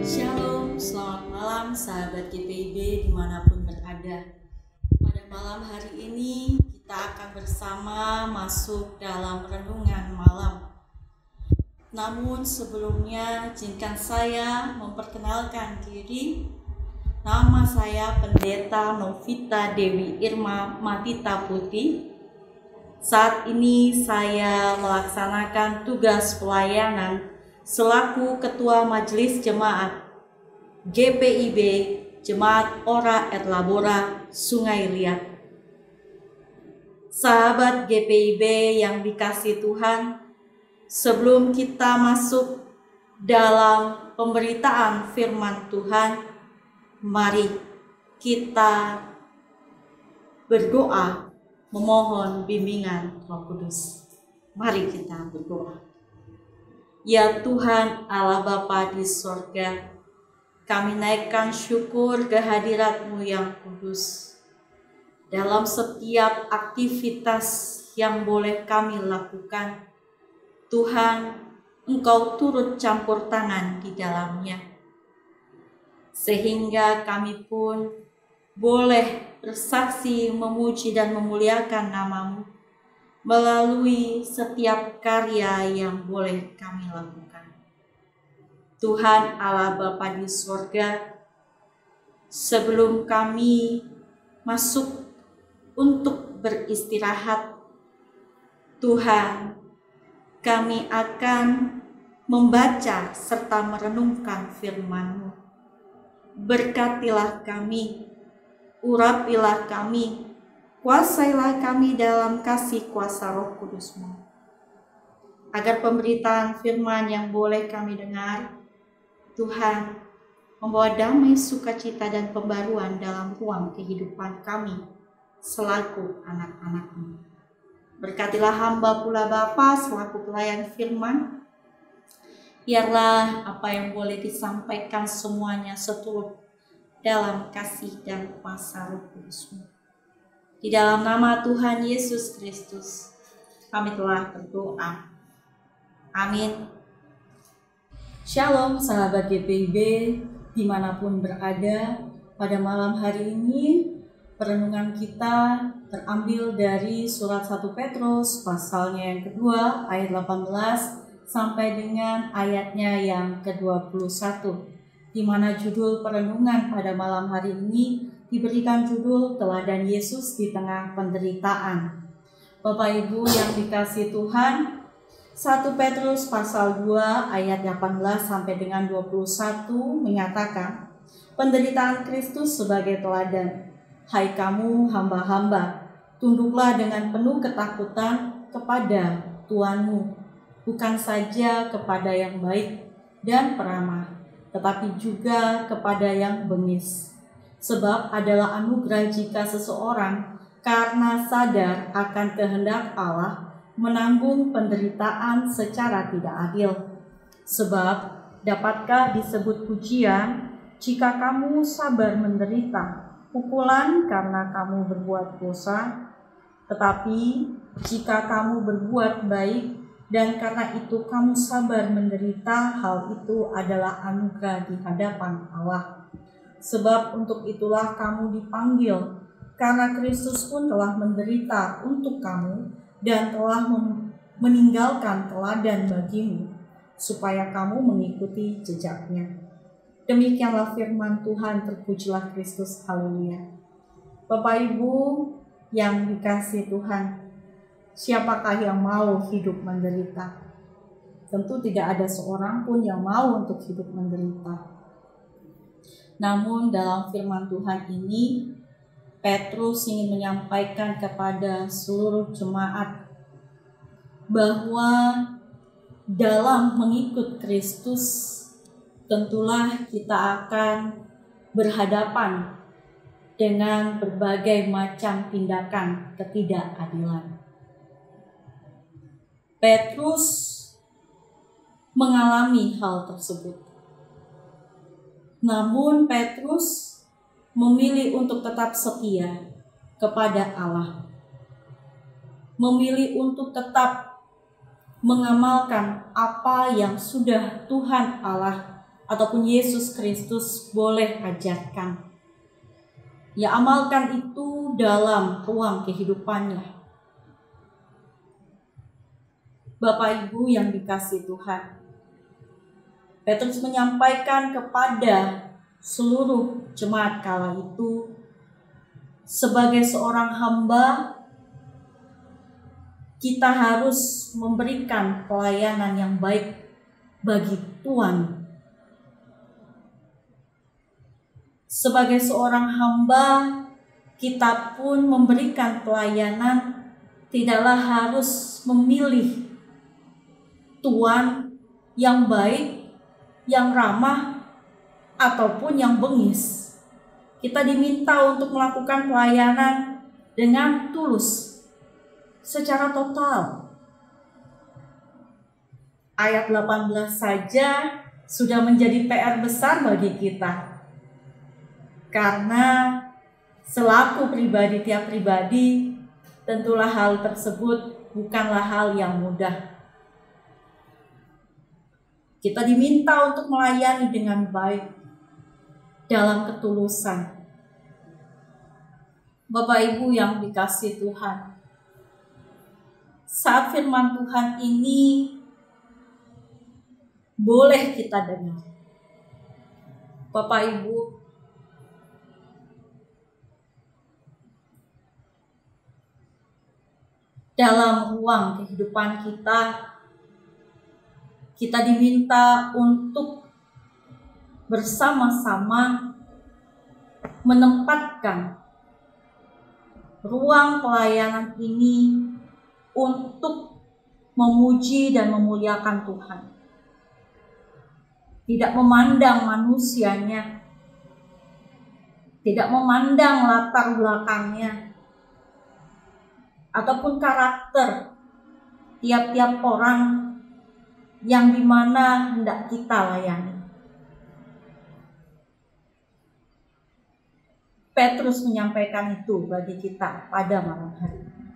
Shalom, selamat malam sahabat GPIB dimanapun berada. Pada malam hari ini kita akan bersama masuk dalam renungan malam. Namun sebelumnya izinkan saya memperkenalkan diri. Nama saya Pendeta Novita Dewi Irma Matita Putri. Saat ini saya melaksanakan tugas pelayanan selaku Ketua Majelis Jemaat GPIB Jemaat Ora et Labora Sungai Liat. Sahabat GPIB yang dikasihi Tuhan, sebelum kita masuk dalam pemberitaan firman Tuhan, mari kita berdoa memohon bimbingan Roh Kudus. Mari kita berdoa. Ya Tuhan Allah Bapa di sorga, kami naikkan syukur kehadirat-Mu yang kudus. Dalam setiap aktivitas yang boleh kami lakukan, Tuhan, Engkau turut campur tangan di dalamnya. Sehingga kami pun boleh bersaksi, memuji dan memuliakan nama-Mu melalui setiap karya yang boleh kami lakukan. Tuhan Allah Bapa di sorga, sebelum kami masuk untuk beristirahat, Tuhan, kami akan membaca serta merenungkan firman-Mu. Berkatilah kami, urapilah kami, kuasailah kami dalam kasih kuasa Roh Kudus-Mu, agar pemberitaan firman yang boleh kami dengar, Tuhan, membawa damai, sukacita, dan pembaruan dalam ruang kehidupan kami selaku anak-anak-Mu. Berkatilah hamba pula Bapa selaku pelayan firman. Biarlah apa yang boleh disampaikan semuanya seturut dalam kasih dan kuasa Roh Kudus-Mu. Di dalam nama Tuhan Yesus Kristus, kami telah berdoa. Amin. Shalom sahabat GPIB dimanapun berada. Pada malam hari ini perenungan kita terambil dari surat 1 Petrus pasalnya yang kedua ayat 18 sampai dengan ayatnya yang ke-21, di mana judul perenungan pada malam hari ini diberikan judul Teladan Yesus di Tengah Penderitaan. Bapak Ibu yang dikasihi Tuhan, 1 Petrus pasal 2 ayat 18 sampai dengan 21 menyatakan, penderitaan Kristus sebagai teladan. Hai kamu hamba-hamba, tunduklah dengan penuh ketakutan kepada Tuanmu, bukan saja kepada yang baik dan peramah, tetapi juga kepada yang bengis. Sebab adalah anugerah jika seseorang karena sadar akan kehendak Allah menanggung penderitaan secara tidak adil. Sebab dapatkah disebut pujian jika kamu sabar menderita pukulan karena kamu berbuat dosa? Tetapi jika kamu berbuat baik dan karena itu kamu sabar menderita, hal itu adalah anugerah di hadapan Allah. Sebab untuk itulah kamu dipanggil, karena Kristus pun telah menderita untuk kamu dan telah meninggalkan teladan bagimu, supaya kamu mengikuti jejaknya. Demikianlah firman Tuhan, terpujilah Kristus, haleluya. Bapak Ibu yang dikasihi Tuhan, siapakah yang mau hidup menderita? Tentu tidak ada seorang pun yang mau untuk hidup menderita. Namun dalam firman Tuhan ini, Petrus ingin menyampaikan kepada seluruh jemaat bahwa dalam mengikut Kristus tentulah kita akan berhadapan dengan berbagai macam tindakan ketidakadilan. Petrus mengalami hal tersebut. Namun Petrus memilih untuk tetap setia kepada Allah, memilih untuk tetap mengamalkan apa yang sudah Tuhan Allah ataupun Yesus Kristus boleh ajarkan. Ya, amalkan itu dalam ruang kehidupannya. Bapak Ibu yang dikasihi Tuhan, Petrus menyampaikan kepada seluruh jemaat kala itu, sebagai seorang hamba, kita harus memberikan pelayanan yang baik bagi Tuhan. Sebagai seorang hamba, kita pun memberikan pelayanan tidaklah harus memilih tuan yang baik, yang ramah, ataupun yang bengis. Kita diminta untuk melakukan pelayanan dengan tulus, secara total. Ayat 18 saja sudah menjadi PR besar bagi kita. Karena selaku pribadi tiap pribadi, tentulah hal tersebut bukanlah hal yang mudah. Kita diminta untuk melayani dengan baik dalam ketulusan. Bapak Ibu yang dikasihi Tuhan, saat firman Tuhan ini boleh kita dengar, Bapak Ibu, dalam ruang kehidupan kita diminta untuk bersama-sama menempatkan ruang pelayanan ini untuk memuji dan memuliakan Tuhan. Tidak memandang manusianya, tidak memandang latar belakangnya, ataupun karakter tiap-tiap orang yang dimana hendak kita layani. Petrus menyampaikan itu bagi kita pada malam hari ini.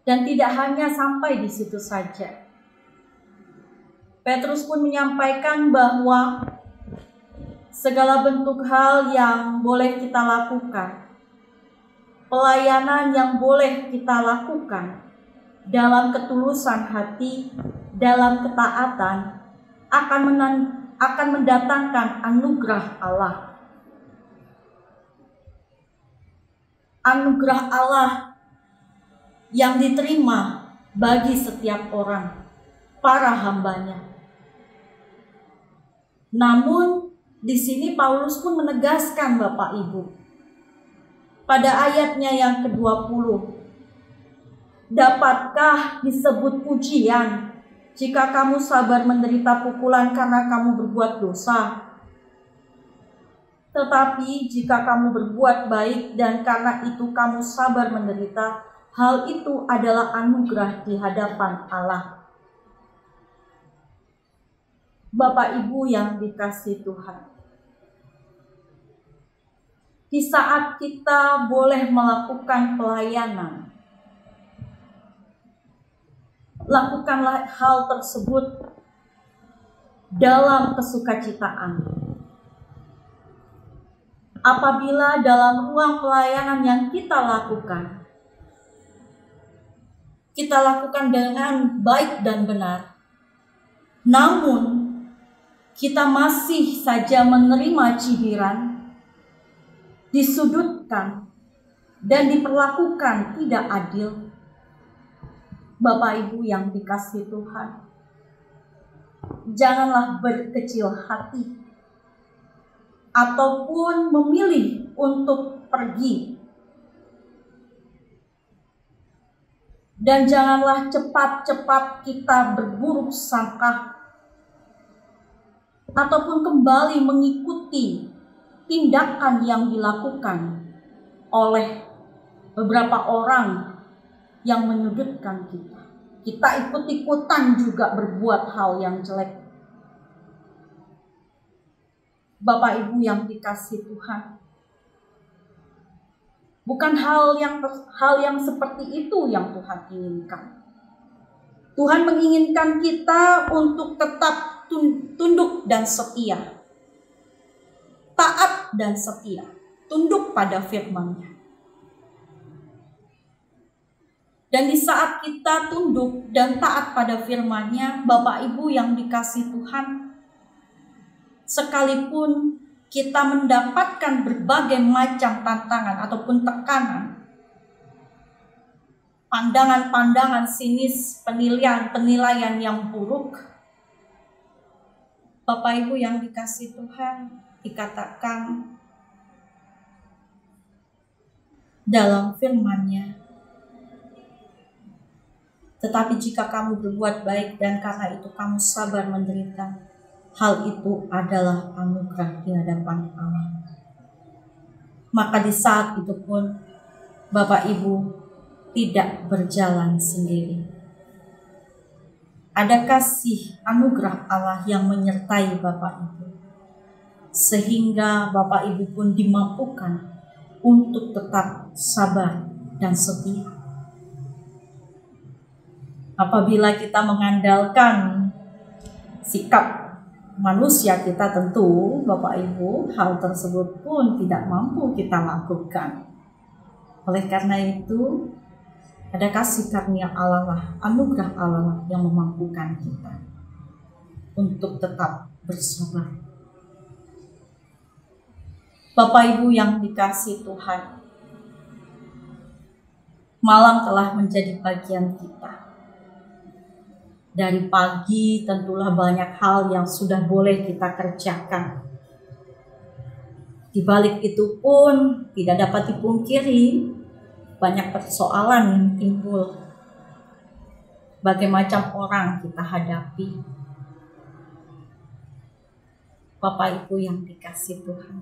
Dan tidak hanya sampai di situ saja. Petrus pun menyampaikan bahwa segala bentuk hal yang boleh kita lakukan, pelayanan yang boleh kita lakukan dalam ketulusan hati, dalam ketaatan, akan mendatangkan anugerah Allah. Anugerah Allah yang diterima bagi setiap orang, para hambanya. Namun di sini Paulus pun menegaskan, Bapak Ibu, pada ayatnya yang ke-20, dapatkah disebut pujian jika kamu sabar menderita pukulan karena kamu berbuat dosa? Tetapi jika kamu berbuat baik dan karena itu kamu sabar menderita, hal itu adalah anugerah di hadapan Allah. Bapak Ibu yang dikasihi Tuhan, di saat kita boleh melakukan pelayanan, lakukanlah hal tersebut dalam kesukacitaan. Apabila dalam ruang pelayanan yang kita lakukan dengan baik dan benar, namun kita masih saja menerima cibiran, disudutkan, dan diperlakukan tidak adil, Bapak Ibu yang dikasihi Tuhan, janganlah berkecil hati ataupun memilih untuk pergi. Dan janganlah cepat-cepat kita berburuk sangka ataupun kembali mengikuti tindakan yang dilakukan oleh beberapa orang yang menyudutkan kita. Kita ikut-ikutan juga berbuat hal yang jelek. Bapak Ibu yang dikasihi Tuhan, bukan hal yang seperti itu yang Tuhan inginkan. Tuhan menginginkan kita untuk tetap tunduk dan setia. Taat dan setia. Tunduk pada firman-Nya. Dan di saat kita tunduk dan taat pada firman-Nya, Bapak Ibu yang dikasihi Tuhan, sekalipun kita mendapatkan berbagai macam tantangan ataupun tekanan, pandangan-pandangan sinis, penilaian yang buruk, Bapak Ibu yang dikasihi Tuhan, dikatakan dalam firman-Nya, tetapi jika kamu berbuat baik dan karena itu kamu sabar menderita, hal itu adalah anugerah di hadapan Allah. Maka di saat itu pun Bapak Ibu tidak berjalan sendiri. Ada kasih anugerah Allah yang menyertai Bapak Ibu, sehingga Bapak Ibu pun dimampukan untuk tetap sabar dan setia. Apabila kita mengandalkan sikap manusia kita, tentu Bapak Ibu hal tersebut pun tidak mampu kita lakukan. Oleh karena itu, ada kasih karunia Allah lah, anugerah Allah lah yang memampukan kita untuk tetap bersabar. Bapak Ibu yang dikasihi Tuhan, malam telah menjadi bagian kita. Dari pagi tentulah banyak hal yang sudah boleh kita kerjakan. Di balik itu pun tidak dapat dipungkiri banyak persoalan yang timbul. Berbagai macam orang kita hadapi. Bapak Ibu yang dikasihi Tuhan,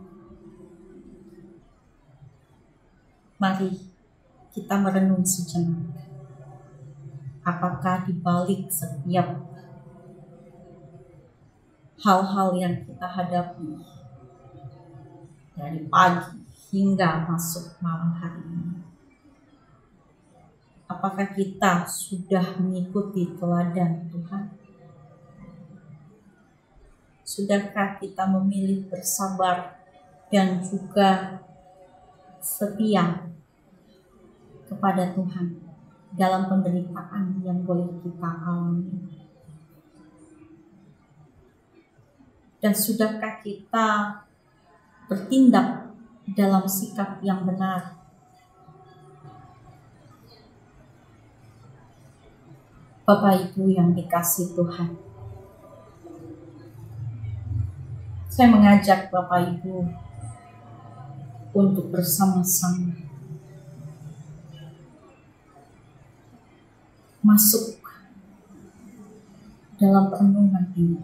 mari kita merenung sejenak. Apakah di balik setiap hal-hal yang kita hadapi dari pagi hingga masuk malam hari ini, apakah kita sudah mengikuti teladan Tuhan? Sudahkah kita memilih bersabar dan juga setia kepada Tuhan dalam penderitaan yang boleh kita alami? Dan sudahkah kita bertindak dalam sikap yang benar? Bapak Ibu yang dikasihi Tuhan, saya mengajak Bapak Ibu untuk bersama-sama masuk dalam renungan ini,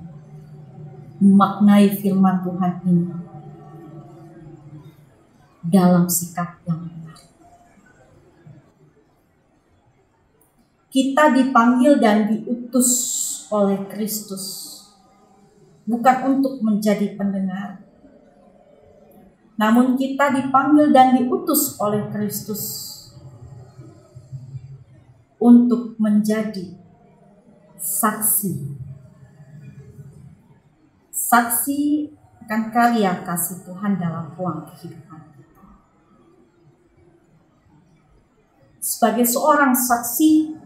memaknai firman Tuhan ini dalam sikap yang benar. Kita dipanggil dan diutus oleh Kristus bukan untuk menjadi pendengar, namun kita dipanggil dan diutus oleh Kristus untuk menjadi saksi. Saksi akan karya kasih Tuhan dalam ruang kehidupan kita. Sebagai seorang saksi,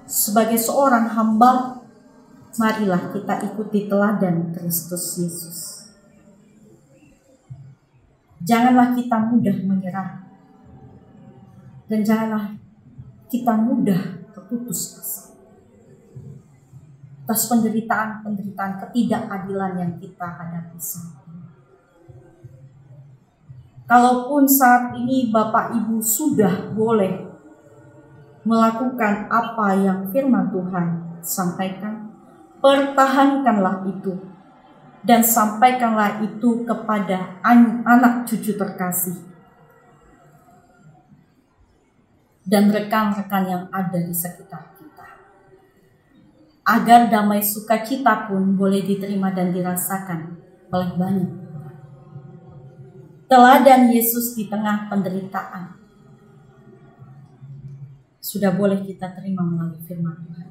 sebagai seorang hamba, marilah kita ikuti teladan Kristus Yesus. Janganlah kita mudah menyerah, dan janganlah kita mudah terputus asa atas penderitaan-penderitaan ketidakadilan yang kita hadapi saat ini. Kalaupun saat ini Bapak Ibu sudah boleh melakukan apa yang firman Tuhan sampaikan, pertahankanlah itu dan sampaikanlah itu kepada anak cucu terkasih dan rekan-rekan yang ada di sekitar kita, agar damai sukacita pun boleh diterima dan dirasakan oleh banyak orang. Teladan Yesus di tengah penderitaan sudah boleh kita terima melalui firman Tuhan.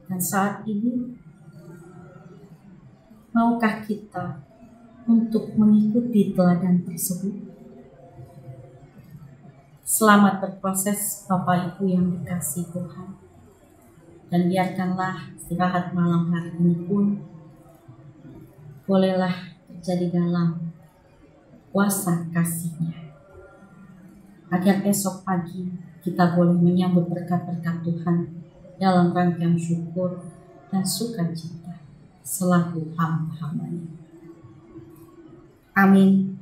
Dan saat ini, maukah kita untuk mengikuti teladan tersebut? Selamat berproses Bapak Ibu yang dikasihi Tuhan. Dan biarkanlah istirahat malam hari ini pun bolehlah terjadi dalam kuasa kasih-Nya. Agar esok pagi kita boleh menyambut berkat-berkat Tuhan dalam rangkaian syukur dan sukacita selaku hamba-hamba-Nya. Amin.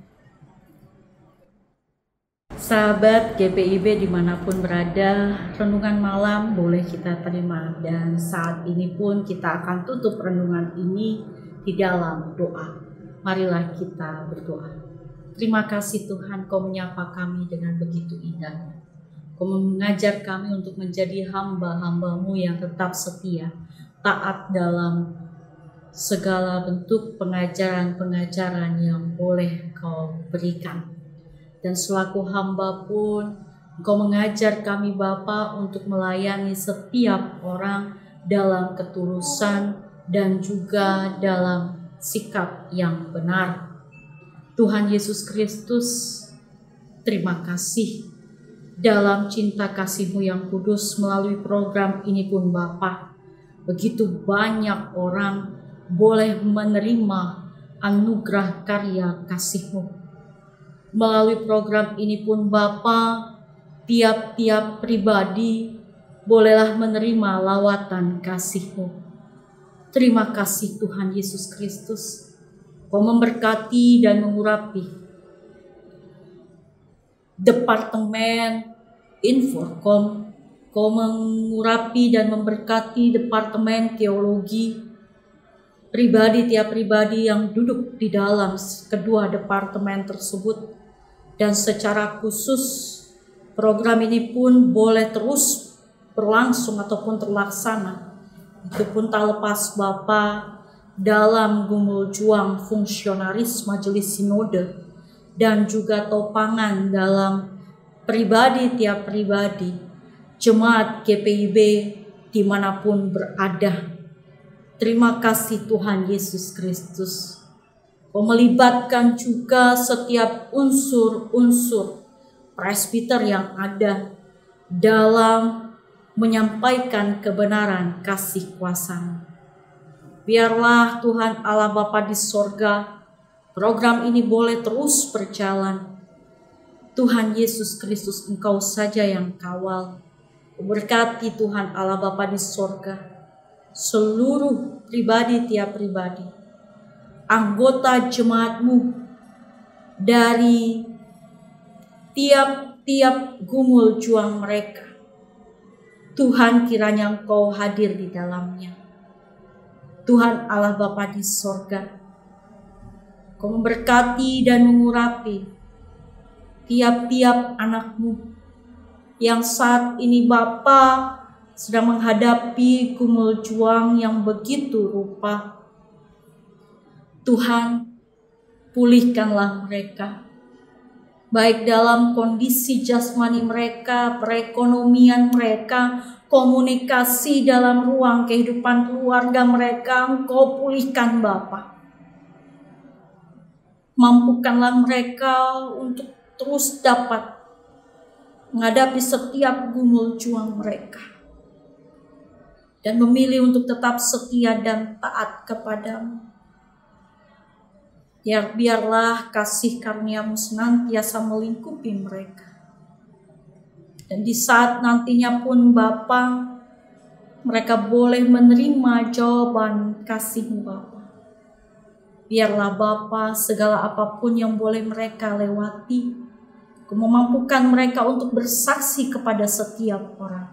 Sahabat GPIB dimanapun berada, renungan malam boleh kita terima. Dan saat ini pun kita akan tutup renungan ini di dalam doa. Marilah kita berdoa. Terima kasih Tuhan, Kau menyapa kami dengan begitu indah. Kau mengajar kami untuk menjadi hamba-hamba-Mu yang tetap setia, taat dalam segala bentuk pengajaran-pengajaran yang boleh Kau berikan. Dan selaku hamba pun, Engkau mengajar kami Bapa untuk melayani setiap orang dalam ketulusan dan juga dalam sikap yang benar. Tuhan Yesus Kristus, terima kasih dalam cinta kasih-Mu yang kudus melalui program ini pun Bapa. Begitu banyak orang boleh menerima anugerah karya kasih-Mu. Melalui program ini pun Bapa, tiap-tiap pribadi bolehlah menerima lawatan kasih-Mu. Terima kasih Tuhan Yesus Kristus. Kau memberkati dan mengurapi Departemen Inforkom. Kau mengurapi dan memberkati Departemen Teologi, tiap pribadi yang duduk di dalam kedua departemen tersebut. Dan secara khusus program ini pun boleh terus berlangsung ataupun terlaksana. Itu pun tak lepas Bapa dalam gumul juang fungsionaris Majelis Sinode dan juga topangan dalam tiap pribadi jemaat GPIB dimanapun berada. Terima kasih Tuhan Yesus Kristus. Kau melibatkan juga setiap unsur-unsur presbiter yang ada dalam menyampaikan kebenaran kasih kuasa-Mu. Biarlah Tuhan Allah Bapa di sorga, program ini boleh terus berjalan. Tuhan Yesus Kristus, Engkau saja yang kawal. Berkati Tuhan Allah Bapa di sorga, seluruh tiap pribadi, anggota jemaat-Mu dari tiap-tiap gumul juang mereka. Tuhan, kiranya Engkau hadir di dalamnya. Tuhan Allah Bapa di sorga, Kau memberkati dan mengurapi tiap-tiap anak-Mu yang saat ini Bapa sedang menghadapi gumul juang yang begitu rupa. Tuhan, pulihkanlah mereka, baik dalam kondisi jasmani mereka, perekonomian mereka, komunikasi dalam ruang kehidupan keluarga mereka. Engkau pulihkan Bapa. Mampukanlah mereka untuk terus dapat menghadapi setiap gumul juang mereka dan memilih untuk tetap setia dan taat kepadamu. Biarlah kasih karunia-Mu senantiasa melingkupi mereka. Dan di saat nantinya pun Bapa, mereka boleh menerima jawaban kasih-Mu Bapa. Biarlah Bapa, segala apapun yang boleh mereka lewati, Kau memampukan mereka untuk bersaksi kepada setiap orang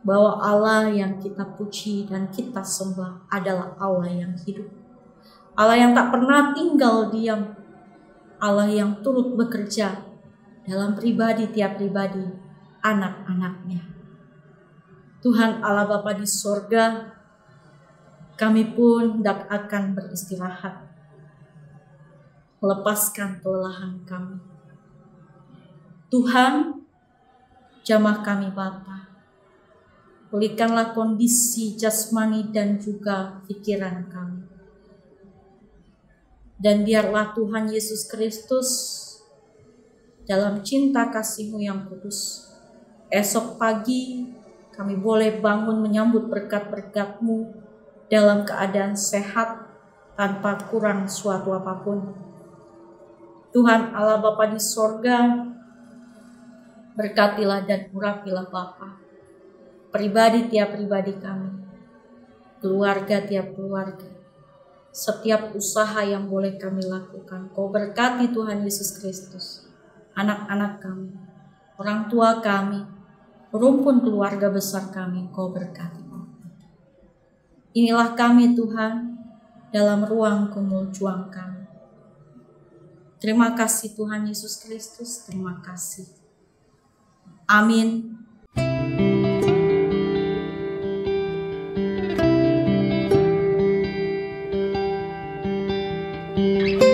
bahwa Allah yang kita puji dan kita sembah adalah Allah yang hidup, Allah yang tak pernah tinggal diam, Allah yang turut bekerja dalam tiap pribadi anak-anak-Nya. Tuhan Allah Bapa di sorga, kami pun akan beristirahat, melepaskan kelelahan kami. Tuhan, jamah kami Bapa, Pulihkanlah kondisi jasmani dan juga pikiran kami. Dan biarlah Tuhan Yesus Kristus dalam cinta kasih-Mu yang kudus, esok pagi kami boleh bangun menyambut berkat-berkat-Mu dalam keadaan sehat tanpa kurang suatu apapun. Tuhan Allah Bapa di sorga, berkatilah dan urapilah Bapa pribadi tiap pribadi kami, keluarga tiap keluarga, setiap usaha yang boleh kami lakukan. Kau berkati Tuhan Yesus Kristus, anak-anak kami, orang tua kami, rumpun keluarga besar kami, Kau berkati. Inilah kami Tuhan dalam ruang kumul juang kami. Terima kasih Tuhan Yesus Kristus, terima kasih. Amin. Thank you.